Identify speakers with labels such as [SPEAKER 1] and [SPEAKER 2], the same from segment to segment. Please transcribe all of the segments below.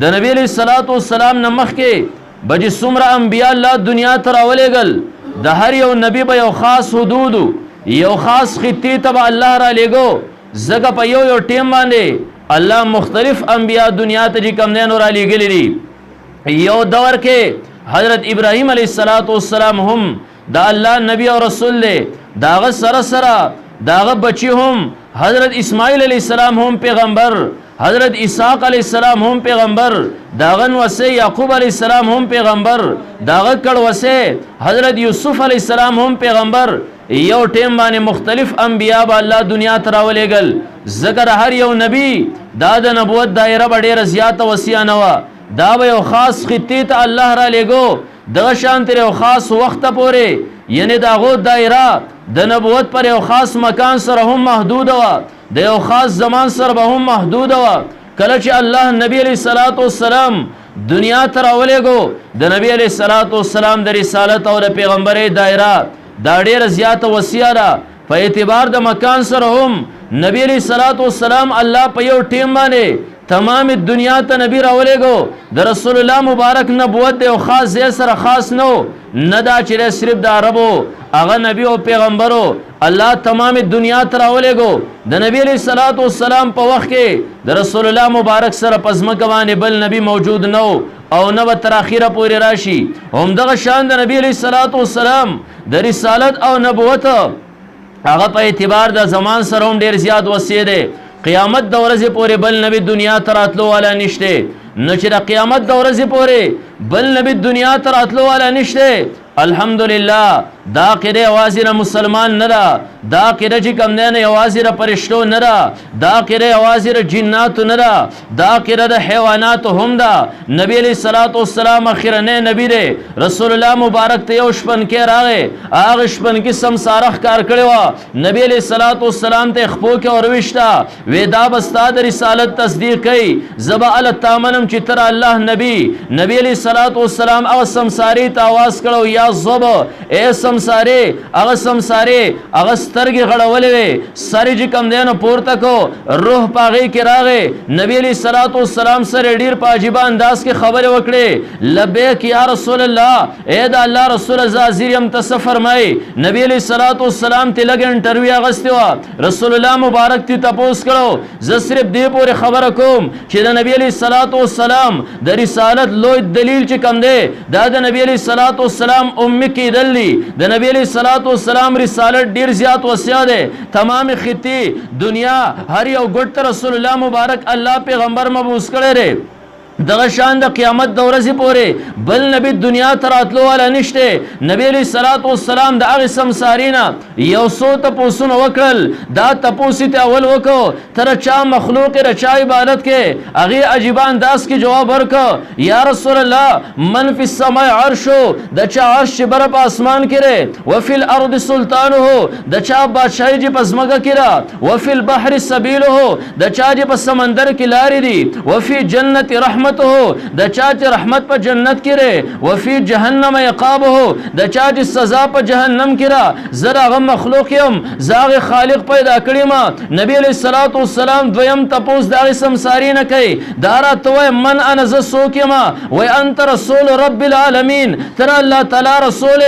[SPEAKER 1] د نبی علیہ الصلوۃ والسلام نمخ کې بج څومره انبیاء الله دنیا ته راولېګل د هر یو نبی به یو خاص حدود یو خاص خطې ته الله را لېګو زګه په یو ټیم باندې الله مختلف انبیاء دنیا ته چې کوم نه را لېګلې دي یو دور کې حضرت ابراهیم علیہ الصلوۃ والسلام هم دا الله نبی او رسول له داغه سره داغه بچی هم حضرت اسماعیل علیہ السلام هم پیغمبر حضرت اسحاق علیہ السلام هم پیغمبر داغن وسه یعقوب علیہ السلام هم پیغمبر داغه کړه وسه حضرت یوسف علیہ السلام هم پیغمبر یو ټیم باندې مختلف انبیاء به الله دنیا ته راولېګل ذکر هر یو نبی دا د نبوت دایره ډېره زیاته وسیع نه و دا به یو خاص خطې ته الله را لېګو دغه شان تر یو خاص وخت پورې یعنی داغو دایره د نبوت پر یو خاص مکان سره هم محدود و د یو خاص زمان سره به هم محدود و کله چې الله نبی علیہ الصلوۃ والسلام دنیا ته راولېګو د نبی علیہ الصلوۃ والسلام د رسالت او د پیغمبري دایره دا ډېره زیاته وسیع ده په اعتبار د مکان سره هم نبی علیہ الصلوۃ والسلام الله په یو ټیم باندې تمام دنیا ته نبی راولېګو د رسول الله مبارک نبوت د یو خاص ځای سره خاص نو نه دا چې صرف د عربو هغه نبی او پیغمبرو الله تمام دنیا ته راولېګو د نبی علیہ الصلوۃ والسلام په وخت کې د رسول الله مبارک سره پزمکه باندې بل نبی موجود نو او نه تر اخیره پورې راشي هم دغه شان د نبی علیہ الصلوۃ والسلام د رسالت او نبوت هغه په اعتبار د زمان سره هم ډېر زیات وسیع دی قیامت د ورځې پورې بل نبی دنیا ته راتلو والا نشته نه چې د قیامت د ورځې پورې بل نبی دنیا ته راتلو والا نشته الحمدلله دا قیده یوازې مسلمان نه ده دا قیده چې کوم نه یوازې پرشتو نه ده دا قیده یوازې جنات نه ده دا قیده د حیوانات هم ده نبی علیہ الصلوۃ والسلام اخرنه نبی دی رسول الله مبارک ته یو شپن کې راغی هغه شپن کې سمسارخ کار کړو نبی علیہ الصلوۃ والسلام ته خپو کې اورويشتا ودا بستا د رسالت تصدیق کوي زبا ال تامنم چې تر الله نبی علیہ الصلوۃ والسلام او سمساری ته आवाज کړو یا زب اے سمساره هغه سمساره هغه سترګې غړولې وي سری چې کم دینو پورته کو روح پاغي کې راغې نبی علیہ الصلوۃ والسلام سره ډیر پاجیبه انداز کې خبره وکړي لبیک یا رسول الله اے دا الله رسول زازریم ته فرمای نبی علیہ الصلوۃ والسلام ته لګ انټرویو اغستو رسول الله مبارک ته تپوس کړو ز صرف دې پورې خبره کوم چې د نبی علیہ الصلوۃ والسلام د رسالت لوی دلیل چې کم دی دا د نبی علیہ الصلوۃ والسلام امي کې دلی د نبی علیہ الصلوۃ والسلام رسالت ډیر زیات وسیع ده تمام خطي دنیا هر یو ګټ رسول الله مبارک الله پیغمبر مبعوث کړي دغه شان د قیامت د ورځې پورې بل نبی دنیا ته راتلو والا نشته نبی علیہ الصلوۃ والسلام د هغه سمسارینا یو څو تپوسونه وکړل دا تپوسی ته اول وکړو تر چا مخلوق رچا عبادت کې هغه عجیب انداز کې جواب ورکړ یا رسول الله من فی السماء عرش د چا عرش بر په اسمان کې ره وفي الارض سلطانه د چا بادشاہي چې پزماګه کې را وفي البحر سبيله د چا چې په سمندر کې لارې دي وفي جنت رحمت د چا چې رحمت په جنت کې ره وفي جهنم عقابه د چا چې سزا په جهنم کې را زرا غم مخلوق يم زاغ خالق پیدا کړی ما نبی علیہ الصلوۃ والسلام دویم تپوس دغه سمساری نه کوي دارا تو من انا ز سوک ما و انت رسول رب العالمین تر الله تعالی رسول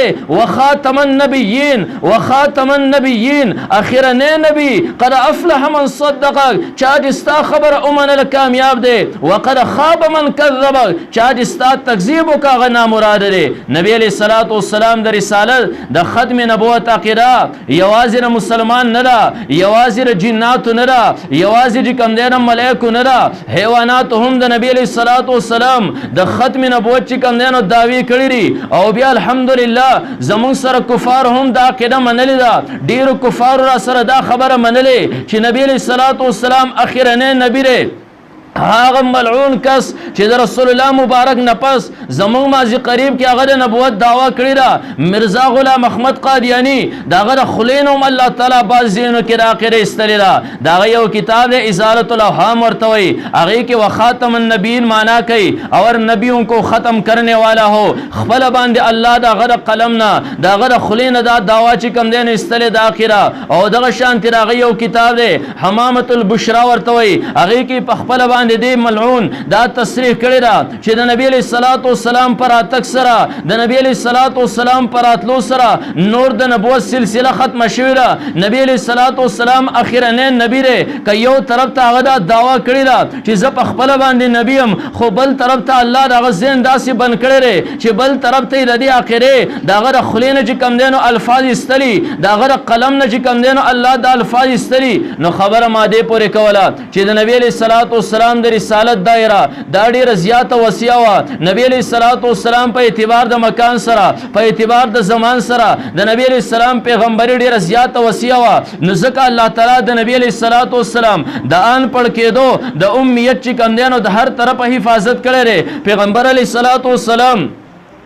[SPEAKER 1] وخاتم النبیین اخرنه نبی قد افلح من صدق چا چې ستا خبر اومنه کامیاب دی وقد خاب من کذب چا چې ستا تکذیب وکړه نامراد دی نبی علیہ الصلوۃ والسلام د رسالت د ختم نبوت عقیده یوازې مسلمان نه ده یوازې جنات نه ده یوازې کوم دي ملائکه نه ده حیوانات هم د نبی علیہ الصلوۃ والسلام د ختم نبوت چې کوم دي دعوی کړی دي او بیا الحمدلله زمون سره کفار هم دا عقیده منلې ده ډیر کفار را سره دا خبره منلې چې نبی علیہ الصلوۃ والسلام اخرنه نبی دی هغه ملعون کس چې د رسول الله مبارک نه پس زمون ماضی قریب کې هغه د نبوت دعوا کړی دا مرزا غلام احمد قادیانی داغه د خلینوم الله تعالی بازینو کې راکړی استلی دا داغه یو کتاب ازالۃ الاوهام ورتوي هغه کې وخاتم النبیین معنا کوي اور نبیوں کو ختم کرنے والا ہو خپل باندې الله داغه د قلم نه داغه د خلین دا دعوا چې کوم دین استلی دا اخره او دغه شان تر هغه یو کتاب دی حمامۃ البشرا ورتوي هغه کې په خپل باندې باندې دی ملعون دا تصریح کړی دا چې د نبی علیہ الصلوۃ والسلام پر اتک سره د نبی علیہ الصلوۃ والسلام پر اتلو سره نور د نبوت سلسله ختم شوی را نبی علیہ الصلوۃ والسلام اخیرنین نبی ری ک یو طرف ته هغه دا دعوا کړی دا چې ز په خپل باندې نبی هم خو بل طرف ته الله دا غزین داسې بن کړی ری چې بل طرف ته د دې اخره دا غره خلینه چې کم دینو الفاظ استلی دا غره قلم نه چې کم دینو الله دا الفاظ استلی نو خبره ماده پورې کوله چې د نبی علیہ الصلوۃ والسلام د رسالت دایره دا ډیره زیاته وسیع وا نبی علیہ الصلوۃ والسلام په اعتبار د مکان سره په اعتبار د زمان سره د نبی علیہ السلام پیغمبري ډیره زیاته وسیع وا نو ځکه الله تعالی د نبی علیہ الصلوۃ والسلام د ان پړ کېدو د امیت چې کم دینو د هر طرف حفاظت کړي پیغمبر علیہ الصلوۃ والسلام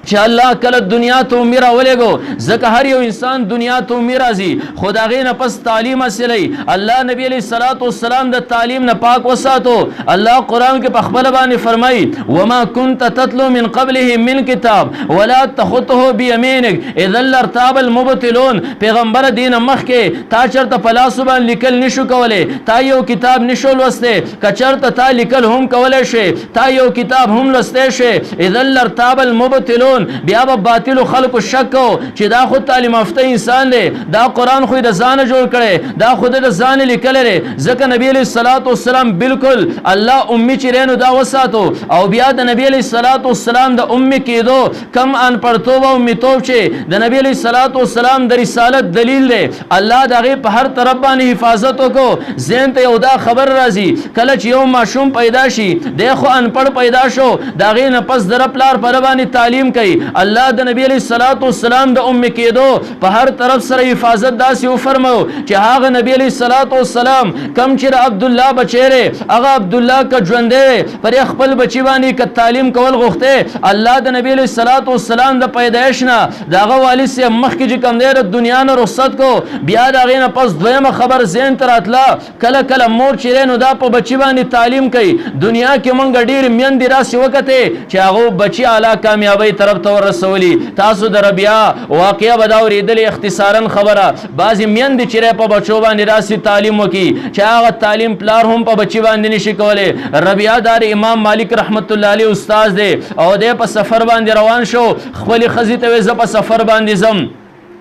[SPEAKER 1] چې الله کله دنیا ته امیر ولګو ځکه هر یو انسان دنیا ته امیر راځي خدای نه پس تعلیم اصلي الله نبی علیہ الصلوۃ والسلام د تعلیم نه پاک وساتو الله قران کې په خپل باندې فرمایي وما كنت تتلو من قبله من کتاب ولا تخطه بيمينك اذا لارتاب المبطلون پیغمبر دین مخ کې تا چرته پلاسوبان لیکل نشو کوله تا یو کتاب نشو لوسته کچرته تا لیکل هم کوله شي تا یو کتاب هم لوسته شي اذا لارتاب المبطلون بیا به باطل خلق شک چې دا خود تعلیم یافته انسان دی دا قران خو د ځان جوړ کړي دا خود د ځان لیکل لري ځکه نبی علیہ الصلوۃ والسلام بالکل الله امي چې رینو دا وساتو او بیا د نبی علیہ الصلوۃ والسلام د امي کېدو کم ان پړتو او میتوب چې د نبی علیہ الصلوۃ والسلام د رسالت دلیل دی الله دغه په هر طرف باندې حفاظت وکړو زین ته یو دا خبر راځي کله چې یو ماشوم پیدا شي د خو ان پړ پیدا شو دغه نه پس در پلار پر باندې تعلیم الله د نبی علیہ الصلوۃ والسلام د ام کېدو په هر طرف سره حفاظت داسې و فرمو چې هغه نبی علیہ الصلوۃ والسلام کم چې عبد الله بچیره هغه عبد الله ک ژوندې پر خپل بچی باندې ک تعلیم کول غوښته الله د نبی علیہ الصلوۃ والسلام د پیدایش نه دغه والد سه مخ کې کم دی د دنیا نه رخصت کو بیا دغه نه پس دویمه خبر زین تراتلا کله کله مور چې نو دا په بچی باندې تعلیم کوي دنیا کې مونږ ډیر میندې راسي وکته چې هغه بچی اعلی کامیابی طرف ته ورسولي تاسو د ربیا واقعیا بداوري دل اختصارا خبره بعضی میند چې په بچو باندې راسي تعلیم وکي چې هغه تعلیم پلار هم په بچي باندې نشي کوله ربیا دار امام مالک رحمت الله علیه استاد دی او د په سفر باندې روان شو خپل خزي ته ز په سفر باندې زم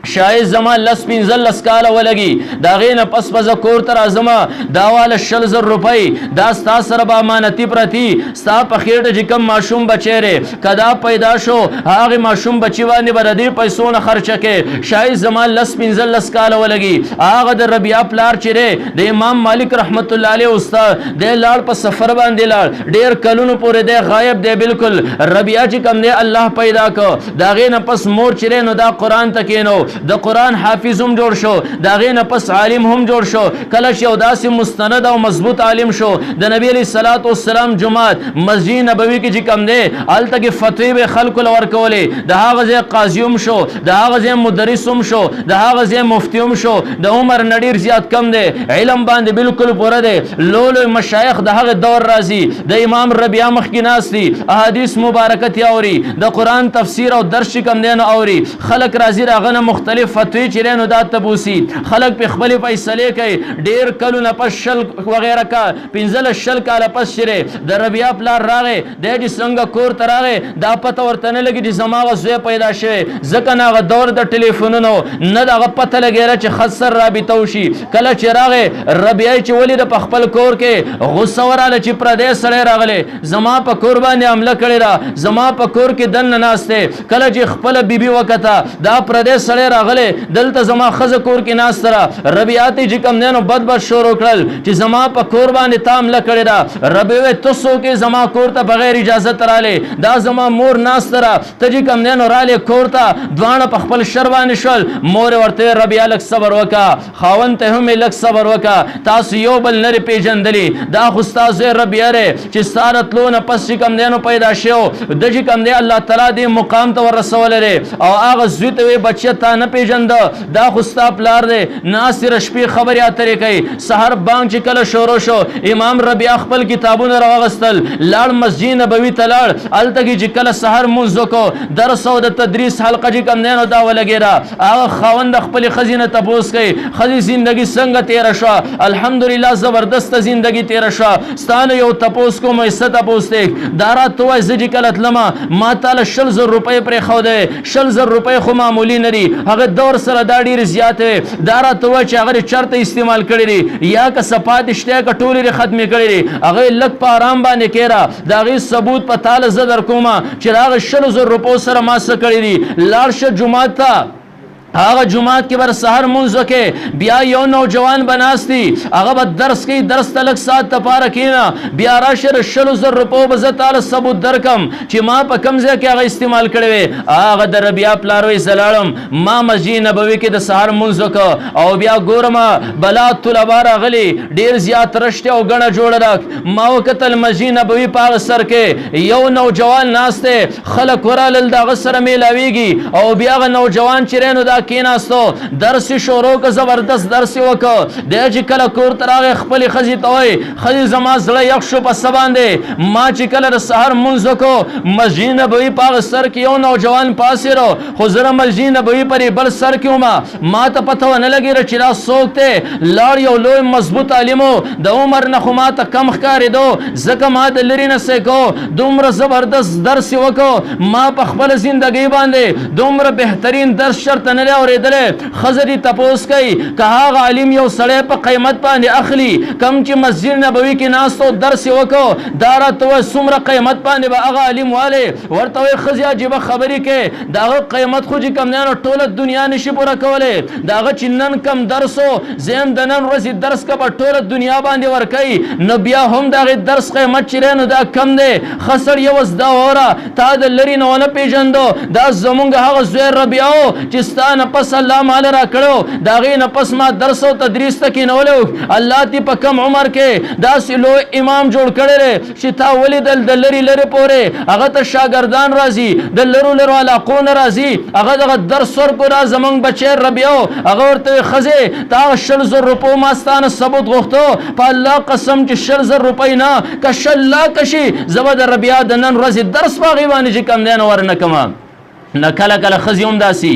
[SPEAKER 1] شاید زما لس پینزل لس کاله ولګي دا غینه پس پس کور تر ازما داواله 600 روپۍ دا ستا سره به امانتی پرتی ستا په خېټه چې کم ماشوم بچیره کدا پیدا شو هغه ماشوم بچی باندې بردی پیسو نه خرچه کې شاید زما لس پینزل لس کاله ولګي هغه د ربیا پلار چیرې د امام مالک رحمت الله علیه استاد د لاړ په سفر باندې لاړ ډیر کلونو پورې د غایب دی بالکل ربیا چې کم دی الله پیدا کو دا غینه پس مور چیرې نو دا قران تکینو د قران حافظ هم جوړ شو دا غینه پس عالم هم جوړ شو کله چې او داسې مستند او مضبوط عالم شو د نبی علیہ الصلوۃ والسلام جمعات مسجد نبوي کې چې کم دی الته کې فتوی به خلق لور کولې د هغه ځای قاضیوم شو د هغه ځای مدرسوم شو د هغه ځای مفتیوم شو د عمر نډیر زیات کم دی علم باندې بالکل پوره دی لولو مشایخ د هغه دور راځي د امام ربیع مخ کې ناس دي احادیث مبارکه تیاوري د قران تفسیر او درس کم دی نه اوري خلق راځي راغنه مختلف فتوی چیرې نو دا تبوسی خلق په خپل فیصله کوي ډیر کلونه پس شل وغیرہ کا پنځل شل کاله پس شره د ربیع پلار راغې د دې څنګه کور تراغه دا پته ورته نه لګي چې زماغه زوی پیدا شوی ځکه ناغه دور د ټلیفونونو نه دغه پته لګیره چې خسر رابطه وشي کله چې راغې ربیع چې ولید په خپل کور کې غوسه وراله چې پردیس سره راغله زما په کور باندې حمله کړی را زما په کور کې دن ناشته کله چې خپل بیبي وکتا دا پردیس سره راغله دلته زما خزه کور کې ناستره ربیعاتی چې کم نو بد شروع کړل چې زما په کور باندې تام لکړی را ربیع تاسو کې زما کور ته بغیر اجازه تراله دا زما مور ناستره ته چې کم نو رااله کور ته دوانه په خپل شربان شول مور ورته ربیع لک صبر وکا خاون ته هم لک صبر وکا تاسو یو بل لري پیجندلی دا خو تاسو ربیع ره چې سارت لونه پس چې کم نو پیدا شو د چې کم دی الله تعالی دې مقام ته ورسول لري او هغه زوی ته بچی ته نه پیژنده دا خو ستا پلار دی ناستې شپې خبرې اترې کوي سحر بانګ چې کله شروع شو امام ربیعه خپل کتابونه راوغستل لاړ مسجد نبوي ته لاړ هلته کې چې کله سحر مونځ وکړو درس او د تدریس حلقه چې کوم دی نو دا ولګېده هغه خاوند د خپلې ښځې نه تپوس کوي ښځې زندګي څنګه تېره شوه الحمدلله زبردسته زندګي تېره شوه ستا نه یو تپوس کوم څه تپوس دی دا راته ووایه زه چې کله تلمه ما تاله 100,000 روپۍ پرېښودی 100,000 روپۍ خو معمولي نه دي هغه دور سره دا ډېرې زیاتې وې دا راته ووایه چې هغه چېرته استعمال کړي دي یا که څه پاتې شته که ټولې یې ختمې کړي دي هغه یې لږ په ارام باندې کېره د هغې ثبوت په تاله زه در کومه چې د هغه 100,000 روپو سره ما څه کړي دي لاړ شه جومات ته هغه جماعت کې بر سحر مونځ وکې بیا یو نوجوان بناستی هغه به درس کوي درس ته لږ ساعت دپاره کښېنه بیا راشه د 100,000 روپو به زه تاله ثبوت درکم چې ما په کوم ځای کې هغه استعمال کړی وی هغه د ربیعه پلار وی زه لاړم ما مسجد نبوي کې د سحر مونځ وکړه او بیا ګورم بلا طلبا راغلي ډېر زیات رشتې او ګڼه جوړه ده ما وکتل مسجد نبوي په هغه سر کې یو نوجوان ناست دی خلک ورالل د هغه سره میلاویږي او بیا هغه نوجوان چې دی نو دا کېناستو درس شروع که زبردست درس وکړه دی چې کله کور ته راغی خپلې ښځې ته وایي ښځې زما زړه یخ شو په څه باندې ما چې کله د سحر مونځ وکړو مسجد نبوي په هغه سر کې یو نوجوان پاڅېدو خو زه د مسجد نبوي پر بل سر کې وم ما ته پته ونه لګېده چې دا څوک دی لاړ یو لوی مضبوط عالم و د عمر نه خو ما ته کم ښکارېدو ځکه ما د لرې نه سیکو دومره زبردست درس یې وکړو ما په خپله زندګۍ باندې دومره بهترین درس چېرته نه دی اورېدلی ښځه دې تپوس کوي که هغه عالم یو سړی په قیمت باندې اخلي کم چې مسجد نبوي کې ناست او درس یې وکړو دا راته وایي څومره قیمت باندې به هغه عالم والی ورته وایي ښځې عجیبه خبرې کوې د هغه قیمت خو چې کوم دی نو ټوله دنیا نشي پوره کولی د هغه چې نن کم درس و زه هم د نن ورځې درس که په ټوله دنیا باندې ورکوي نو بیا هم د هغې درس قیمت چې دی نو دا کم دی ښه سړی اوس دا واوره تا د لرې نه ونه پېژندو دا زمونږ هغه زوی ربیعه و چې ستا نه پس الله مال را کړو د هغې نه پس ما درس او تدریس ته کېنولی الله دې په کم عمر کې داسې لوی امام جوړ کړی دی چې تا ولیدل د لرې لرې پورې هغه ته شاګردان راځي د لرو لرو علاقو نه راځي هغه دغه درس ورکو را زمونږ بچی ربیعه هغه ورته وایي ښځې تا 100,000 روپو ما ستا نه ثبوت غوښتو په الله قسم چې 100,000 روپۍ نه که 100 لاکه شي زه به د ربیعه د نن ورځې درس په هغې باندې چې کم دی نو ورنه کړم نه کله کله ښځې هم داسې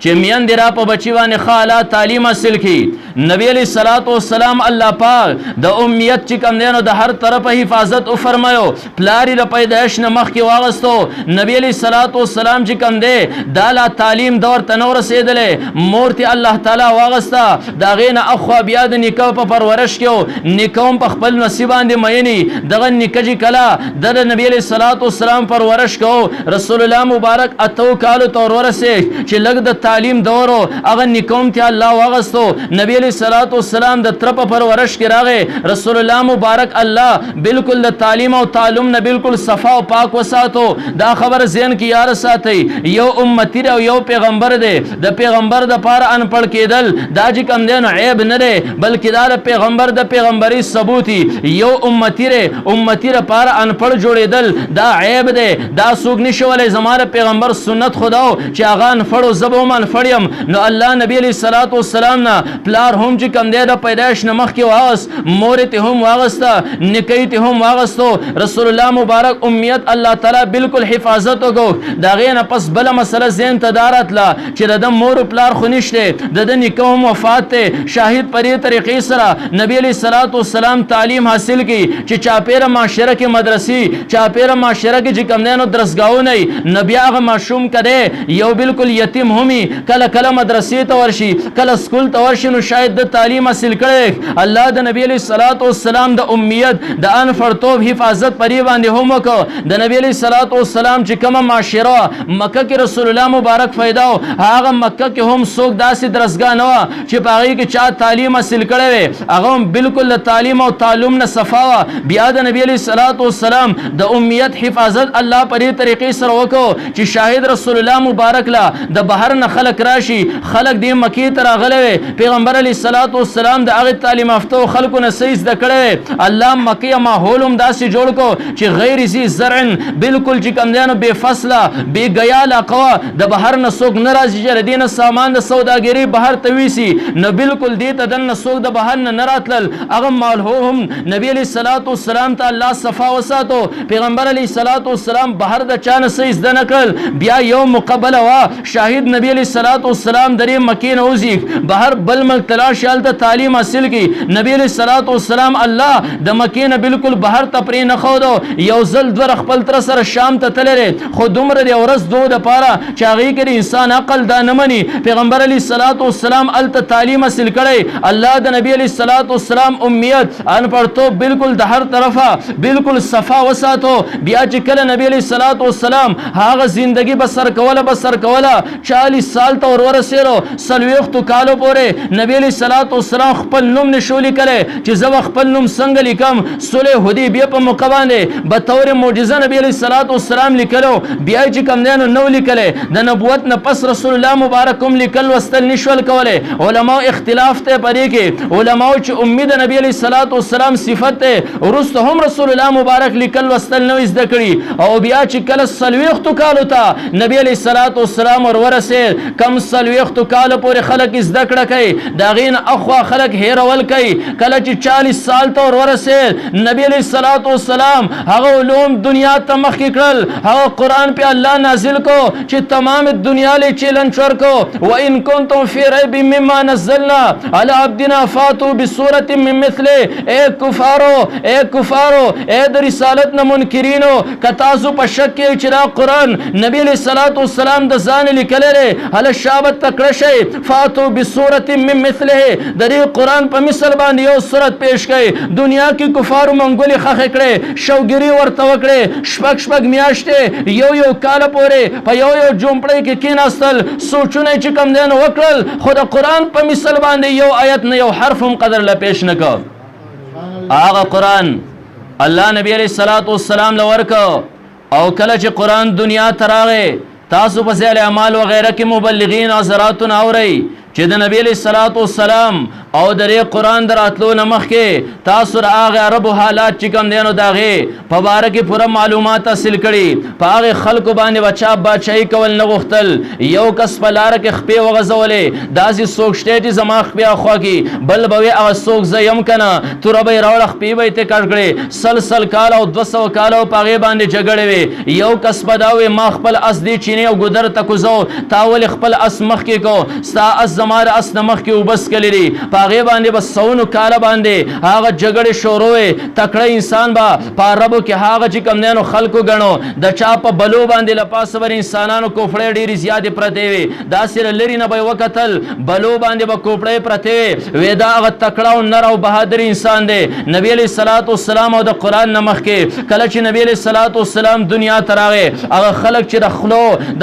[SPEAKER 1] چې میندې را په بچي باندې ښه اعلی تعلیم حاصل کړي نبی علیه الصلاۃ والسلام الله پاک د امیت چې کوم دی نو د هر طرفه حفاظت وفرمایو پلار یې د پیدایش نه مخکې واغستو نبی علیه الصلاۃ والسلام چې کوم دی دا لا تعلیم دور ته نه ورسېدلی مور ته الله تعالی واغسته د هغې نه اخوا بیا د نیکه په پرورش کې نیکه هم په خپل نصیب باندې میني دغه نیکه چې کله د نبی علیه الصلاۃ والسلام پرورش کو رسول الله مبارک 8 کالو ته ورسېد چې لږ د تعلیم دورو هغه نکوم ته الله واغستو نبی علیہ الصلوۃ والسلام د تر په پرورش کې راغی رسول الله مبارک الله بالکل د تعلیم او تعلم نه بالکل صفا او پاک وساتو دا خبر ذهن کې یار ساتي یو امتی او یو پیغمبر دی د پیغمبر د پاره ان پړ کېدل دا چې کم دی نو عیب نه دی بلکې دا د پیغمبر د پیغمبري ثبوتي یو امتی لپاره ان پړ جوړېدل دا عیب دی دا څوک نشي ولی زما د پیغمبر سنت خداو چې هغه ان پړو زبو من فریم نو الله نبی علیہ الصلوۃ والسلام نا پلار هم چې کم دی د پیدائش نه مخکې واغست مور ته هم واغسته نکای ته هم واغستو رسول الله مبارک امیت الله تعالی بالکل حفاظت وکړو دا غې نه پس بل مسله زین تدارت لا چې د مور پلار خو نشته د نکوم وفات ته شاهد پرې طریقې سره نبی علیہ الصلوۃ والسلام تعلیم حاصل کی چې چاپیره معاشره کې مدرسې چاپیره معاشره کې چې کم دی نو درسګاونه نبی هغه معصوم کړي یو بالکل یتیم همي کله کله مدرسې ته ورشي کله سکول ته ورشي نو شاید د تعلیم حاصل کړي الله د نبی علیہ الصلوۃ والسلام د امیت د انفرتوب حفاظت پرې باندې هم وکړو د نبی علیہ الصلوۃ والسلام چې کومه معاشره مکه کې رسول الله مبارک فائدہ هغه مکه کې هم څوک داسې درسګاه نه و چې په هغې کې چا تعلیم حاصل کړی وي هغه هم بالکل د تعلیم او تعلم نه صفا وه بیا د نبی علیہ الصلوۃ والسلام د امیت حفاظت الله پرې طریقې سره وکړو چې شاهد رسول الله مبارک لا د بهر نه خلک راشي خلک دې مکی ته راغلي پیغمبر علیه الصلاۃ والسلام د هغه تعلیم یافته خلکو نه صحیح زده کړي الله مکی ماحول هم داسې جوړ کو چې غیر ذی زرع بالکل چې کم دینو بے فصله بے غیا قوا د بهر نه څوک ناراضي جره دینه سامان د سوداګری بهر تويسي نو بالکل دې ته دنه څوک د بهر نه راتلل هغه مالهم نبی علیہ الصلوۃ والسلام ته الله صفا وساتو پیغمبر علیہ الصلوۃ والسلام بهر د چانه صحیح زده نکړ بیا یو مقبله وا شاهد نبی علیہ الصلوۃ والسلام درې مکی نه وزي بهر بل ملک تلاش ته تعلیم حاصل کی نبی علیہ الصلوۃ والسلام الله د مکی نه بالکل بهر ته پرې نه خو دو یو ځل در خپل تر سره شام ته تلره خو دومره د ورځ دوه د پاره چې هغه کې انسان عقل دا نه مني پیغمبر علیه الصلاۃ والسلام الته تعلیم حاصل کړي الله د نبی علیه الصلاۃ والسلام امیت ان پړتو بالکل د هر طرفه بالکل صفا وساتو بیا چې کله نبی علیه الصلاۃ والسلام هغه زندگی بسر کوله 40 سال ته ورسېرو سلويختو کالو پورې نبی علیه الصلاۃ والسلام خپل نوم نشولي کړي چې زو خپل نوم څنګه لیکم صلح حدیبیه په موقع باندې به تور معجزه نبی علیه الصلاۃ والسلام لیکلو بیا چې کم دینو نو لیکله د نبوت نه پس رسول الله مبارکم لیکل وستل نشول کوله علما اختلاف ته پدې کې علما چې امید نبی علیه الصلاۃ والسلام صفت ته ورسته هم رسول الله مبارک لیکل وستل نو زده کړي او بیا چې کله سلويختو کالو ته نبی علیه الصلاۃ والسلام ورسه کم سلويختو کال پورې خلک زده کړه کوي دا غین اخوا خلک هیرول کوي کله چې 40 سال ته ورسه نبی علیه الصلاۃ والسلام هغه علوم دنیا ته مخ کړل هغه قران په الله نازل کو چې تمام دنیا له چیلنج ورکو و ان کنتم فی ریب مما نزلنا علی عبدنا فاتوا بسوره من مثله اے کفارو اے د رسالت نه منکرینو کتاسو په شک کې چې دا قران نبی علیہ الصلوۃ والسلام د ځان لیکلره هله شابت تکړه شي فاتوا بسوره من مثله د دې قران په مثال باندې یو سورت پیش کړي دنیا کې کفار منګولي خخ کړي شوګری ورته وکړي شپږ میاشتې یو کال پورې په یو جومپړی کې کېناستل سوچونه چې کم دین وکړل خو د قران په مثال باندې یو آیت نه یو حرف هم قدر لا پیش نکړ هغه قران الله نبی علیہ الصلوۃ والسلام لورک او کله چې قران دنیا تراغه تاسو په ځای اعمال و غیره کې مبلغین حضرات اوري چې د نبی علیہ الصلوۃ والسلام او درې قران دراتلو نمخ کې تاسو راغه عربو حالات چې کوم دینو داغه په باره کې پوره معلومات حاصل کړي په هغه خلکو باندې بچا بچای کول نه غوښتل یو کس په لار کې خپې وغځولې داسې څوک شته چې زما خپې اخوا کې بل به هغه څوک زیم کنه تور به راوړ خپې به ته کړکړې سلسل کال او 200 کال په هغه باندې جګړې وي یو کس په داوي ما خپل اس دی چینه او ګدر تکوزو تاول خپل اس مخ کې کو ستا اس زماره اس نمخ کې وبس کړي هغه باندې بس سونو کال باندې هغه جګړه شروع تکړه انسان با پاربو کې هغه چې کم نهنو خلکو غنو د چا په بلو باندې لپاس ور انسانانو کوفړې ډېری زیاتې پرته وي دا سره لري نه به وکتل بلو باندې به کوفړې پرته وي دا هغه تکړه او نر او بهادر انسان دی نبی علیہ الصلوۃ والسلام او د قران نمخ کې کله چې نبی علیہ الصلوۃ والسلام دنیا تراغه هغه خلک چې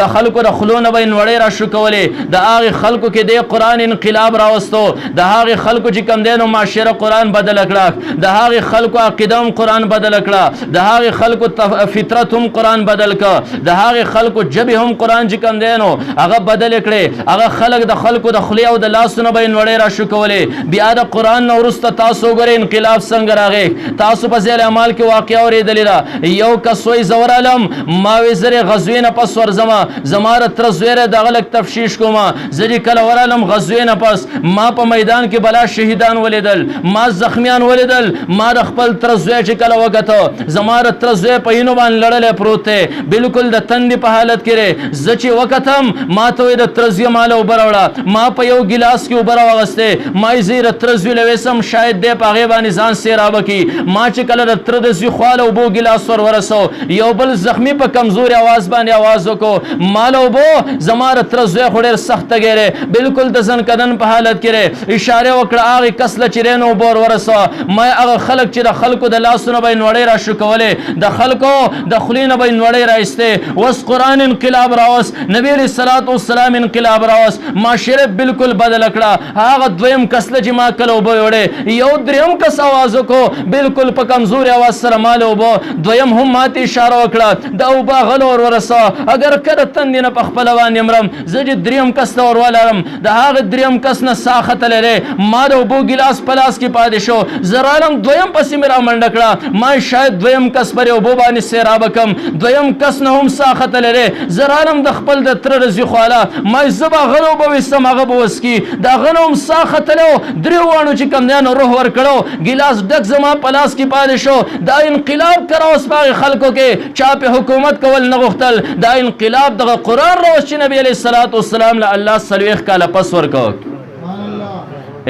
[SPEAKER 1] د خلکو د خلو نه وین وړې را شو کولې د هغه خلکو کې د قران انقلاب راوستو د هغه خلکو چې کم دینو معاشره قران بدل کړه د هغه خلکو عقیدهم قران بدل کړه د هغه خلکو فطرتهم قران بدل کړه د هغه خلکو جبهم قران چې کم دینو هغه بدل کړي هغه خلک د خلکو د خلی او د لاسونو بین وړې را شو کولې بیا د قران نو ورسته تاسو ګره انقلاب څنګه راغی تاسو په ځل اعمال کې واقع اورېدل را یو کسوي زور علم ما وزره غزوینه پس ورزما زماره تر زویره د غلط تفشیش کوما زری کله ورالم غزوینه پس ما په میدان کې بلا شهیدان ولیدل ما زخمیان ولیدل ما د خپل ترزوی چې کله وکړه زماره ترزوی په اینو باندې لړل پروت دی بالکل د تندې په حالت کې زچې وکتم ما ته د ترزوی مال او بروړه ما په یو ګلاس کې وبره وغسته ما زیره ترزوی لويسم شاید د پاغه باندې ځان سیرابه کی ما چې کله د ترزوی خاله وبو ګلاس ور ورسو یو بل زخمی په کمزوري आवाज باندې आवाज وکړو مال او بو زماره ترزوی خوري سخت ګره بالکل د ځن کدن په حالت کې اشاره اشاره وکړه هغه کس له چې نو بور ورسه ما هغه خلک چې د خلکو د لاسونو به نوړې را شو کولې د خلکو د خلینو به نوړې راایسته وس قرآن انقلاب راوس نبی علیہ الصلوۃ والسلام انقلاب راوس معاشره بالکل بدل کړه هغه دویم کس له چې ما کلو به وړې یو دریم کس आवाज وکړو بالکل په کمزوري आवाज سره مال وبو دویم هم ماته اشاره وکړه دا او باغل ورسه اگر کړه تند نه په خپل باندې امرم زه دریم کس ته ورولم د هغه دریم کس نه ساخت لري ما د وبو ګلاس پلاس کې پاتې شو زرالم دویم پسې میرا منډه کړه ما شاید دویم کس پر وبو باندې سیراب کم دویم کس نه هم ساخت لري زرالم د خپل د تر رزي خواله ما زبا غلو به وسم هغه بوسکی دا غنوم ساخت له دریوانو چې کم نه روح ور کړو ګلاس ډک زما پلاس کې پاتې شو دا انقلاب کراوس باغ خلکو کې چا په حکومت کول نه غوښتل دا انقلاب د قرآن راوس چې نبی علیہ الصلوۃ والسلام له الله سلويخ کاله پس ورکو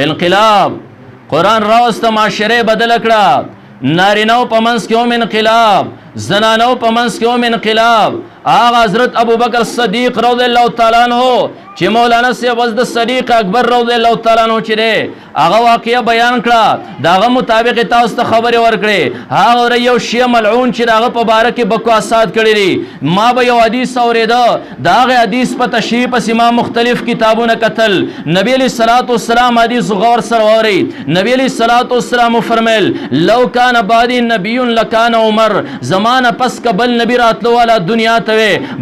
[SPEAKER 1] انقلاب قرآن راوس ته معاشره بدل کړه نارینو په منځ کې هم انقلاب زنانو په منځ کې هم انقلاب آغا حضرت ابو بکر صدیق رضی الله تعالی عنہ چې مولانا صاحب وز د صدیق اکبر رضی الله تعالی عنہ چې هغه واقعیا بیان کړه داغه مطابق تاسو ته خبره ورکړي هغه یو شیعه ملعون چې هغه په باره کې بکواسات کړی دي ما به یو حدیث اوریدا داغه حدیث په تشریح پس ما مختلف کتابونه قتل نبی علیہ الصلوۃ والسلام حدیث غور سره وری نبی علیہ الصلوۃ والسلام فرمایل لو کان بعد نبی لکان عمر زمانہ پس قبل نبی راتلو والا دنیا ته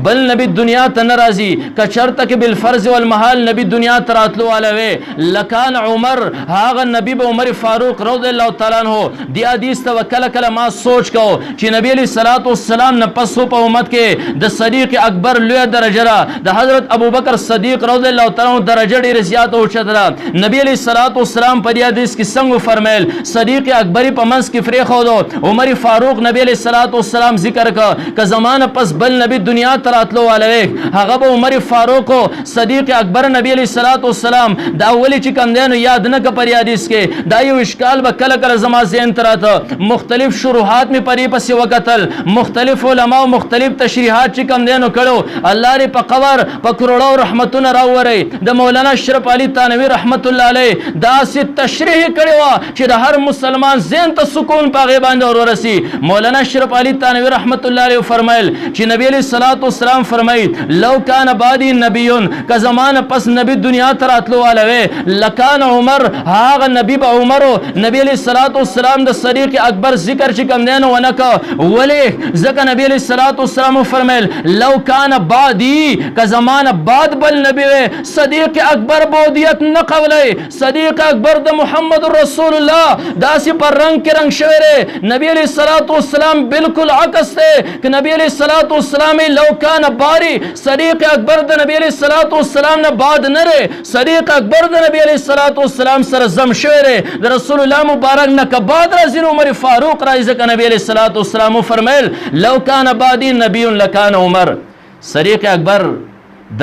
[SPEAKER 1] بل نبی دنیا ته ناراضي کچرته کې بالفرض والمحال نبی دنیا ته راتلو والا وي لکان عمر هاغه نبی به عمر فاروق رضی الله تعالی عنہ دی حدیث ته وکله کله ما سوچ کو چې نبی علیہ الصلوۃ والسلام نه پس په امت کې د صدیق اکبر لوی درجه را د حضرت ابو بکر صدیق رضی الله تعالی عنہ درجه ډیر زیات او چترا نبی علیہ الصلوۃ والسلام په حدیث کې څنګه فرمایل صدیق اکبر په منځ کې فری خو دو عمر فاروق نبی علیہ الصلوۃ والسلام ذکر کا زمانہ پس بل نبی دنیا تراتلو والے هغه به عمر فاروق صدیق اکبر نبی علیہ الصلوۃ والسلام دا اولی چې کم دینو یاد نه ک پر حدیث کې دا یو اشکال به کله کله زما ذهن تراته مختلف شروحات می پری پس وکتل مختلف علما او مختلف تشریحات چې کم دینو کړو الله دې په قبر په کروڑو رحمتونه راوړي د مولانا اشرف علي تانوی رحمت الله علیه دا سي تشریح کړو چې د هر مسلمان ذهن ته سکون پاغه باندې ورسي مولانا اشرف علي تانوی رحمت الله علیه فرمایل چې نبی علیہ الصلوۃ والسلام فرمایید لو کان بعدی نبیون کا زمانہ پس نبی دنیا تر اتلو والے لکان عمر هاغه نبی به عمر نبی علیہ الصلوۃ والسلام د صدیق اکبر ذکر چې کم دین ونک ولی ځکه نبی علیہ الصلوۃ والسلام فرمایل لو کان بعدی کا زمانہ بعد بل نبی صدیق اکبر بودیت نه قولای صدیق اکبر د محمد رسول الله داسی پر رنگ کې رنگ شوره نبی علیہ الصلوۃ والسلام بالکل عکس ته کہ نبی علیہ الصلوۃ والسلام لو کان باری صدیق اکبر د نبی علیہ الصلوۃ والسلام نه بعد نره صدیق اکبر د نبی علیہ الصلوۃ والسلام سره زم شوره د رسول الله مبارک نه ک بعد راځي عمر فاروق راځي ک نبی علیہ الصلوۃ والسلام فرمایل لو کان بعدی نبی لکان عمر صدیق اکبر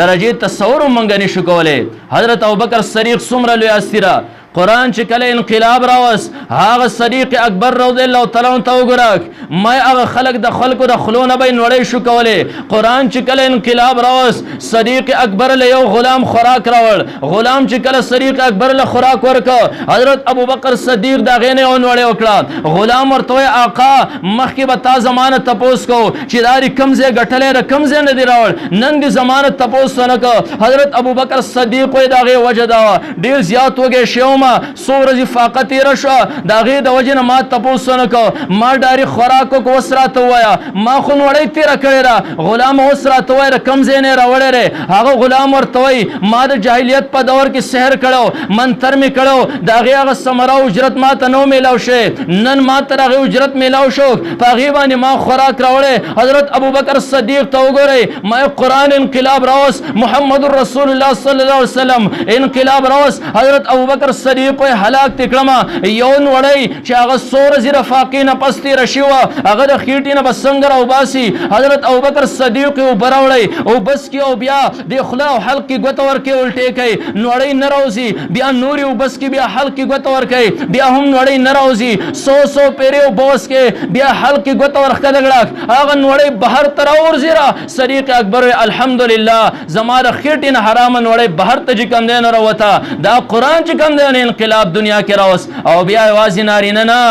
[SPEAKER 1] درجه تصور مونږ نشو کولای حضرت ابوبکر صدیق څومره لوی استیرا قرآن چې کله انقلاب راوس هغه صدیق اکبر رضی الله تعالی عنہ وګورک مې هغه خلق د خلقو د خلونه به نوړې شو کوله قرآن چې کله انقلاب راوس صدیق اکبر له یو غلام خوراک راوړ غلام چې کله صدیق اکبر له خوراک ورکړ حضرت ابوبکر صدیق دا غینه نوړې وکړه غلام ورته آقا مخکې به تا زمانه تپوس کو چې داری کمزه غټلې کمزه نه دی راوړ نن دې زمانه تپوس نه کو حضرت ابوبکر صدیق دا غي وجدا ډیر زیات وګه شوم سورج فاقت رشا داغه د وجنه ما تاسو نه کو ما ډاری خوراکو کو وسرات وایا ما خو وړی تیر کړی را غلام وسرات وایا کم زینه راوړی ره هغه غلام ورته وای ما د جاهلیت په دور کې سحر کړو منتر می کړو داغه هغه سمرا اجرت ما ته نو میلاو شه نن ما ته هغه اجرت میلاو شو پاغي باندې ما خوراک راوړی حضرت ابوبکر صدیق ته وګورئ ما قرآن انقلاب راوس محمد رسول الله صلی الله علیه وسلم انقلاب راوس حضرت ابوبکر صدیق په هلاک تکړما یون وړی چې هغه سور زیره فاقینه پستی رشیوا هغه د خېټینه بسنګر او باسی حضرت ابوبکر صدیق او براوړی او بس کې او بیا د خلا او حلق کې غوت ورکې الټې کوي نوړی ناروزی بیا نوري او بس کې بیا حلق کې غوت ورکې بیا هم نوړی ناروزی 100 پیری او بوس کې بیا حلق کې غوت ورکې دغړه هغه نوړی بهر تر اور زیره صدیق اکبر الحمدلله زماره خېټینه حرام نوړی بهر ته چې کم دین وروته دا قران چې کم دین انقلاب دنیا کې راوست او بیا یوازې نارینه نه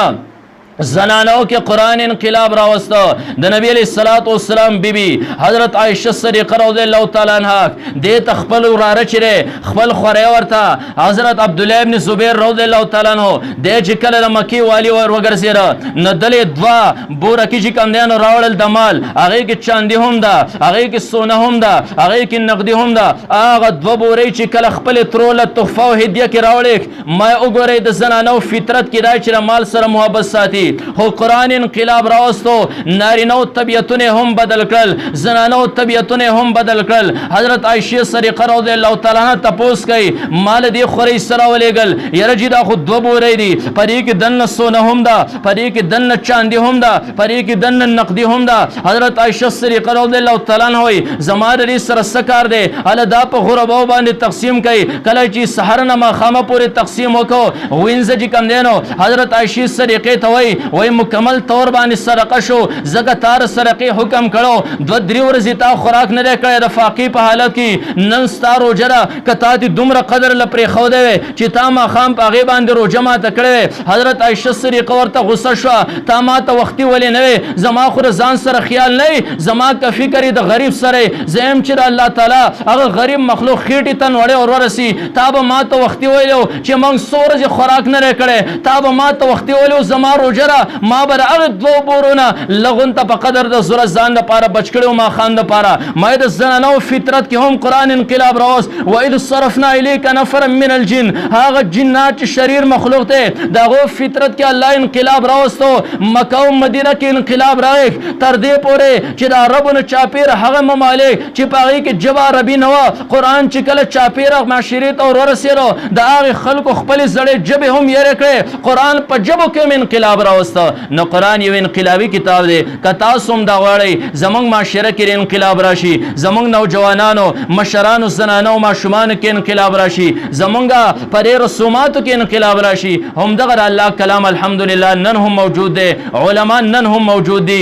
[SPEAKER 1] زنانو کې قرآن انقلاب راوسته د نبی علیہ الصلوۃ والسلام بیبي حضرت عائشہ صدیقہ رضی الله تعالی عنها د تخپل وراره چره خپل خوره ورته حضرت عبد الله ابن زبیر رضی الله تعالی عنہ د چې کله د مکی والی ور وګرځیره نه دلې دوا بوره کې چې کم دین راوړل د مال هغه کې چاندي هم ده هغه کې سونه هم ده هغه کې نقدي هم ده هغه دوا بورې چې کله خپل ترول تحفه او هدیه کې راوړل ما وګورې د زنانو فطرت کې راځي چې مال سره محبت ساتي هو قرآن انقلاب راوستو نارینو طبیعتونه هم بدل کړل زنانو طبیعتونه هم بدل کړل حضرت عائشہ صدیقہ رضی الله تعالی عنها تپوس کوي مال دی خوري سره ولېګل یره جی دا خو دو بورې دي پرې کې دنه سونه هم ده پرې کې دنه چاندي هم ده پرې کې دنه نقدي هم ده حضرت عائشہ صدیقہ رضی الله تعالی عنها زماره لري سره سکار دي ال دا په غربو باندې تقسیم کوي کله چې سحر نه مخامه پورې تقسیم وکړو وینځ چې کم دینو حضرت عائشہ صدیقہ ته وای مکمل طور باندې سرقه شو زګه تار سرقه حکم کړو دو درې ورځې تا خوراک نه کړی د فاقی په حالت کې نن ستارو جره کتا دې دومره قدر لپاره خو دی چې تا ما خام په غي باندې روزه ماته کړې حضرت عائشہ صدیقہ ورته غصه شو تا ما ته وختي ولې نه زما خو ځان سره خیال نه زما کا فکر د غریب سره زم چې الله تعالی هغه غریب مخلوق خېټه تن وړي اور ورسي تا به ما ته وختي ویلو چې موږ سورج خوراک نه کړې تا به ما ته وختي ویلو زما روزه ما بر هغه دو بورونه لغون ته په قدر د زړه ځان لپاره بچ کړو ما خان لپاره ما د زنانو فطرت کې هم قرآن انقلاب راوست و اذ صرفنا الیک نفرا من الجن هغه جنات شریر مخلوق ته دغه فطرت کې الله انقلاب راوستو مکه او مدینه کې انقلاب راغی تر دې پورې چې د عربونو چاپیر هغه ممالک چې په هغه کې جواب عربي نه و قرآن چې کله چاپیر معاشري ته ورسېرو د هغه خلکو خپل زړې جبه هم یې کړې قرآن په جبو کې انقلاب راوستو نو قرآن یو انقلابی کتاب دی که تاسو هم دا غواړئ زمونږ معاشره کې انقلاب راشي زمونږ نوجوانانو مشرانو زنانو ماشومانو کې انقلاب راشي زمونږ پر رسوماتو کې انقلاب راشي هم دغه الله کلام الحمدلله نن هم موجود دی علما نن هم موجود دي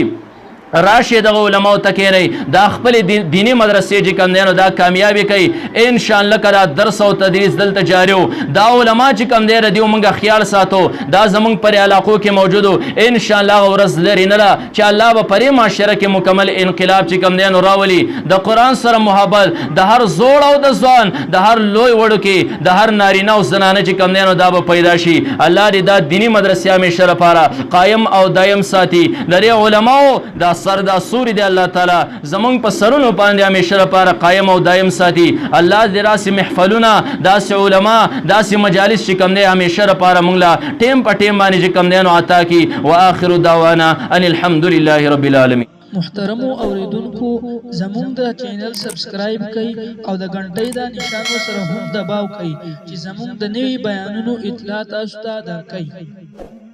[SPEAKER 1] راشي د علماء تکینی دا خپل دینی مدرسې چې کوم دینو دا کامیابی کوي ان شاء الله کړه درس او تدریس دلته جاریو دا علماء چې کوم دی ردیو مونږه خیال ساتو دا زمونږ پر علاقو کې موجودو ان شاء الله ورځ لري نه چې الله به پرې معاشره کې مکمل انقلاب چې کوم دینو راولي د قران سره محبت د هر زوړ او د ځوان د هر لوی وړو کې د هر نارینه او زنانه چې کوم دینو دا به پیدا شي الله دې دا دینی مدرسې همیشه لپاره قائم او دائم ساتي لري علماء دا سر دا سوري دی الله تعالی زمونږ په سرونو باندې همیشه لپاره قائم او دائم ساتي الله دې راسي محفلونه داسې علما داسې مجالس چې کوم دی همیشه لپاره مونږ لا ټیم په ټیم باندې چې کوم دی نو عطا کی واخر دعوانا ان الحمد لله رب العالمین
[SPEAKER 2] محترمو اوریدونکو زموږ د چینل سبسکرایب کړئ او د غنټۍ د نشان سره هم دباو کړئ چې زموږ د نوي بیانونو اطلاع تاسو ته درکړي.